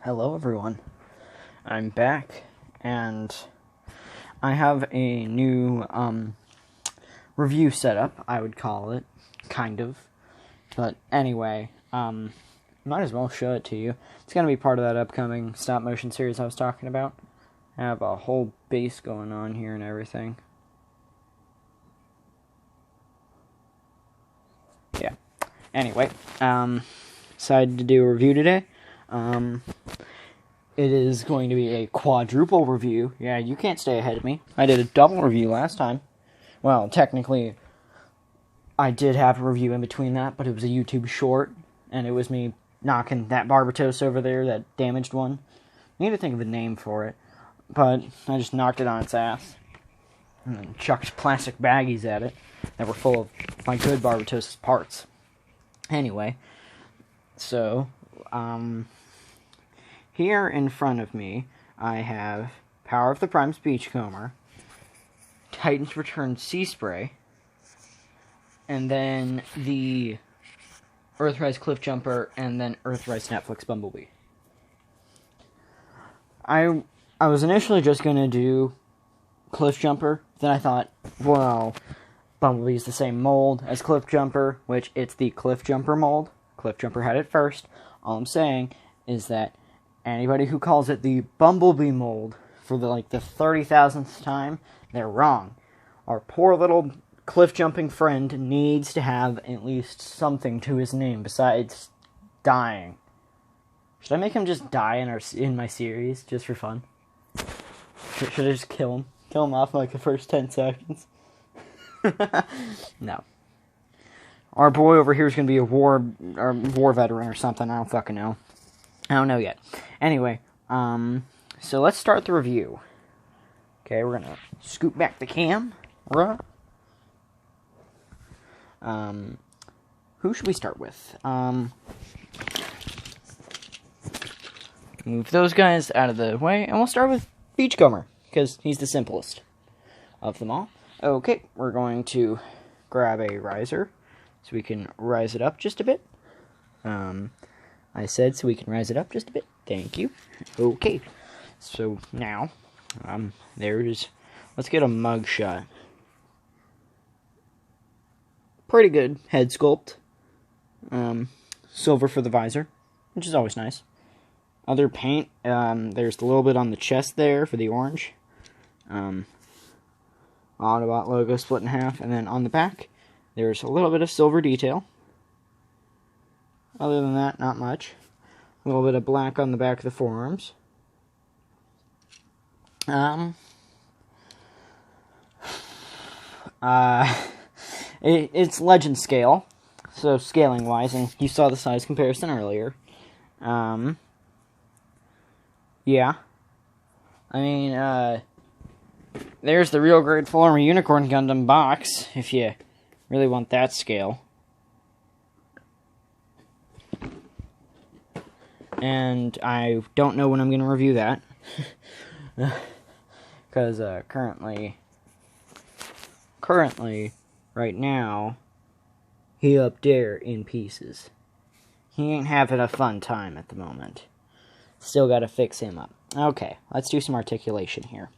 Hello everyone, I'm back, and I have a new, review setup, I would call it, kind of, but anyway, might as well show it to you. It's gonna be part of that upcoming stop-motion series I was talking about. I have a whole base going on here and everything. Yeah, anyway, decided to do a review today. It is going to be a quadruple review. Yeah, you can't stay ahead of me. I did a double review last time. Well, technically, I did have a review in between that, but it was a YouTube short, and it was me knocking that Barbatos over there, that damaged one. I need to think of a name for it, but I just knocked it on its ass, and then chucked plastic baggies at it that were full of my good Barbatos parts. Anyway, so, here in front of me, I have Power of the Prime's Beachcomber, Titan's Return Seaspray, and then the Earthrise Cliffjumper, and then Earthrise Netflix Bumblebee. I was initially just going to do Cliffjumper, then I thought, well, Bumblebee's the same mold as Cliffjumper, which it's the Cliffjumper mold. Cliffjumper had it first. All I'm saying is that anybody who calls it the Bumblebee mold for the 30,000th time, they're wrong. Our poor little cliff-jumping friend needs to have at least something to his name besides dying. Should I make him just die in my series, just for fun? Should I just kill him? Kill him off in the first 10 seconds? No. Our boy over here is going to be a war veteran or something. I don't fucking know. I don't know yet. Anyway, so let's start the review. Okay, we're gonna scoot back the camera. Who should we start with? Move those guys out of the way, and we'll start with Beachcomber, because he's the simplest of them all. Okay, we're going to grab a riser, so we can rise it up just a bit. I said so we can rise it up just a bit. Thank you. Okay, so now, let's get a mug shot. Pretty good head sculpt. Silver for the visor, which is always nice. Other paint, there's a little bit on the chest there for the orange. Autobot logo split in half, and then on the back, there's a little bit of silver detail. Other than that, not much. A little bit of black on the back of the forearms. It's legend scale, so scaling-wise, and you saw the size comparison earlier. Yeah. I mean, there's the real grade Forearm Unicorn Gundam box, if you really want that scale. And I don't know when I'm going to review that. Because, currently, right now, he up there in pieces. He ain't having a fun time at the moment. Still gotta fix him up. Okay, let's do some articulation here.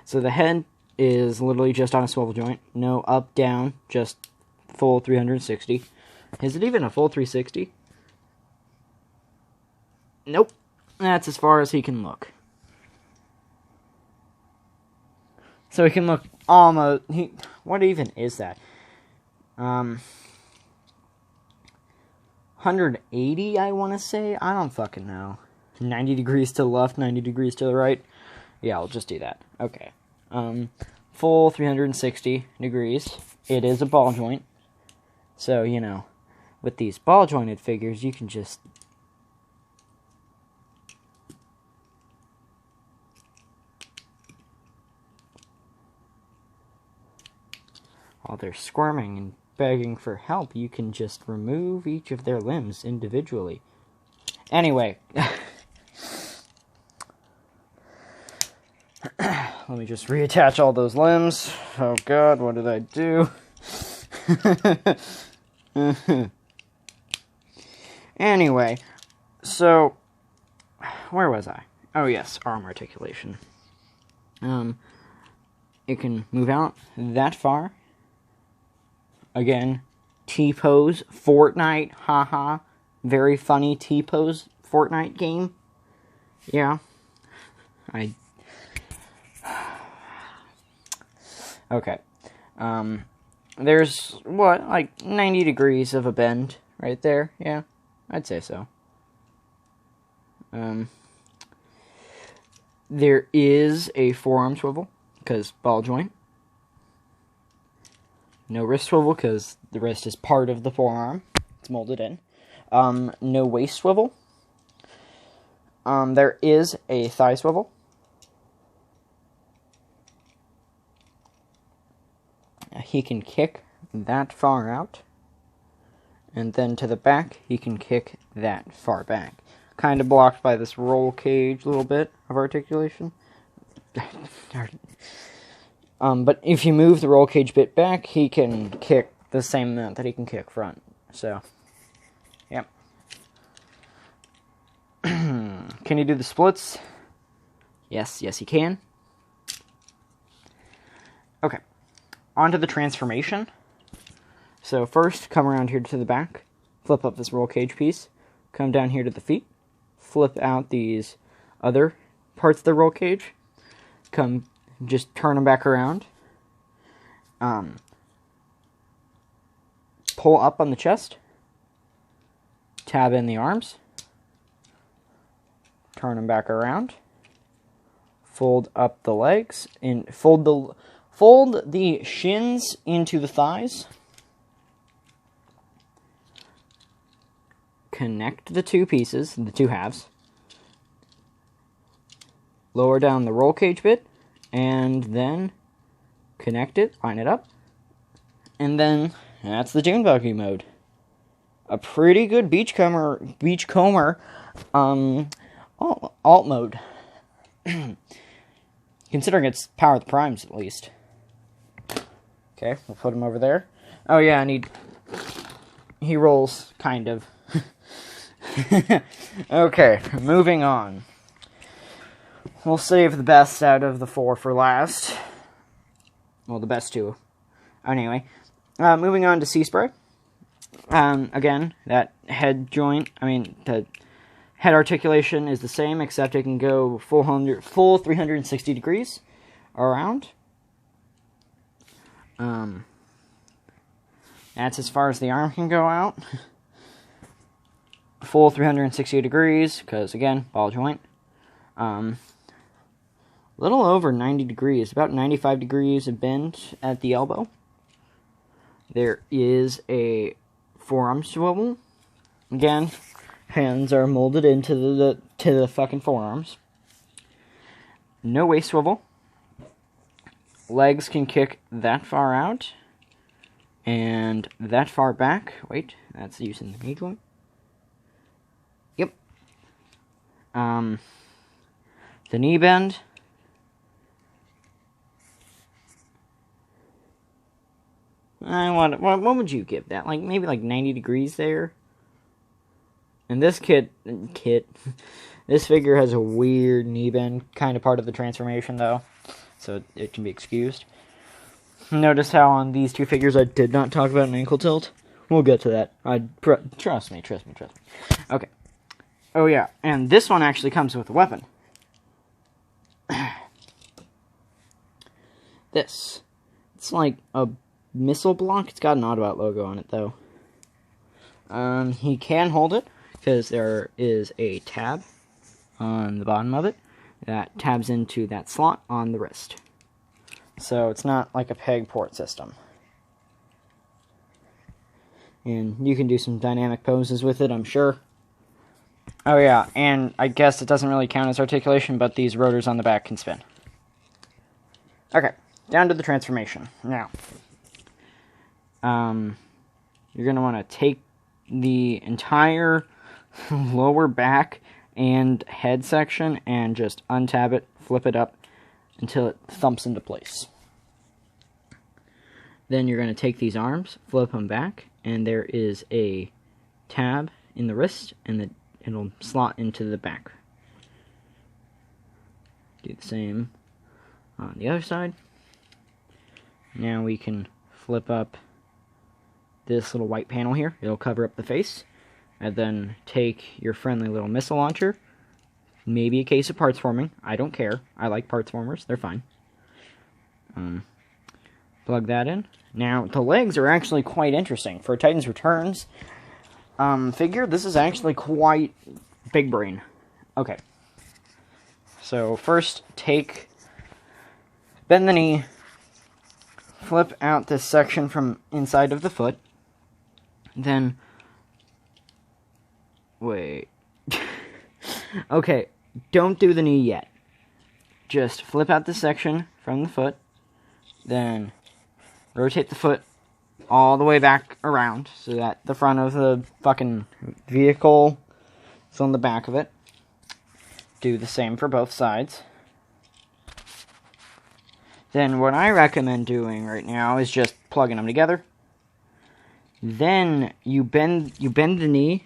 So the head is literally just on a swivel joint. No up, down, just full 360. Is it even a full 360? Nope. That's as far as he can look. So he can look almost... what even is that? 180, I want to say? I don't fucking know. 90 degrees to the left, 90 degrees to the right? Yeah, I'll just do that. Okay. Full 360 degrees. It is a ball joint. So, you know, with these ball jointed figures, you can just... while they're squirming and begging for help, you can just remove each of their limbs individually. Anyway. Let me just reattach all those limbs. Oh god, what did I do? Anyway, So, where was I? Oh yes, arm articulation. It can move out that far. Again, T-pose, Fortnite, haha. Very funny T-pose Fortnite game. Yeah. Okay. There's, what, like 90 degrees of a bend right there? Yeah, I'd say so. There is a forearm swivel, because ball joint. No wrist swivel, because the wrist is part of the forearm. It's molded in. No waist swivel. There is a thigh swivel. He can kick that far out. And then to the back, he can kick that far back. Kind of blocked by this roll cage a little bit of articulation. But if you move the roll cage bit back, he can kick the same amount that he can kick front. So, yep. Can he do the splits? Yes, he can. Okay. On to the transformation. So first, come around here to the back. Flip up this roll cage piece. Come down here to the feet. Flip out these other parts of the roll cage. Just turn them back around. Pull up on the chest. Tab in the arms. Turn them back around. Fold up the legs and fold the shins into the thighs. Connect the two pieces, the two halves. Lower down the roll cage bit, and then connect it, line it up, and then that's the dune buggy mode. A pretty good beachcomber, alt mode. Considering it's power of the primes, at least. Okay, we'll put him over there. Oh yeah, and he rolls, kind of. Okay, moving on. We'll save the best out of the four for last. Well, the best two. Anyway, moving on to Seaspray. Again, that head joint, the head articulation is the same, except it can go full 360 degrees around. That's as far as the arm can go out. Full 360 degrees, because again, ball joint. Little over 90 degrees, about 95 degrees of bend at the elbow. There is a forearm swivel. Again, hands are molded into the fucking forearms. No waist swivel. Legs can kick that far out and that far back. Wait, that's using the knee joint. Yep. The knee bend. What would you give that? Maybe 90 degrees there? And this this figure has a weird knee bend, kind of part of the transformation, though. So it can be excused. Notice how on these two figures I did not talk about an ankle tilt? We'll get to that. Trust me. Okay. Oh yeah, and this one actually comes with a weapon. This. It's like a missile block. It's got an Autobot logo on it, though. He can hold it, because there is a tab on the bottom of it that tabs into that slot on the wrist. So it's not like a peg port system. And you can do some dynamic poses with it, I'm sure. Oh yeah, and I guess it doesn't really count as articulation, but these rotors on the back can spin. Okay, down to the transformation. Now, you're going to want to take the entire lower back and head section and just untab it, flip it up until it thumps into place. Then you're going to take these arms, flip them back, and there is a tab in the wrist, and the it'll slot into the back. Do the same on the other side. Now we can flip up this little white panel here. It'll cover up the face. And then take your friendly little missile launcher. Maybe a case of parts forming. I don't care. I like parts formers. They're fine. Plug that in. Now, the legs are actually quite interesting. For a Titan's Returns figure, this is actually quite big brain. Okay. So, first, bend the knee, flip out this section from inside of the foot, then, wait, okay, don't do the knee yet. Just flip out this section from the foot, then rotate the foot all the way back around so that the front of the fucking vehicle is on the back of it. Do the same for both sides. Then what I recommend doing right now is just plugging them together. Then you bend the knee,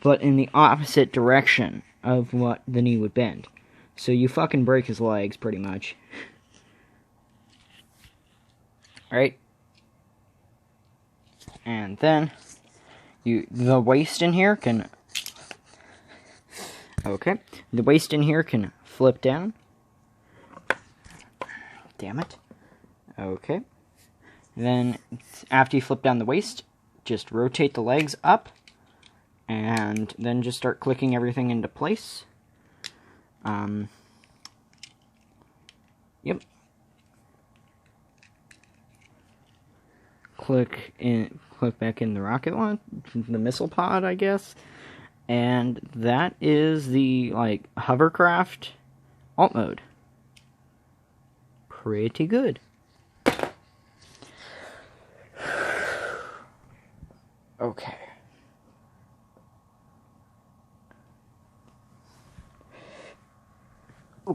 but in the opposite direction of what the knee would bend. So you fucking break his legs, pretty much. Right? And then the waist in here can... Okay. The waist in here can flip down. Damn it. Okay. Then, after you flip down the waist, just rotate the legs up. And then just start clicking everything into place. Yep. Click back in the rocket launch, the missile pod, I guess. And that is the, hovercraft alt mode. Pretty good. Okay.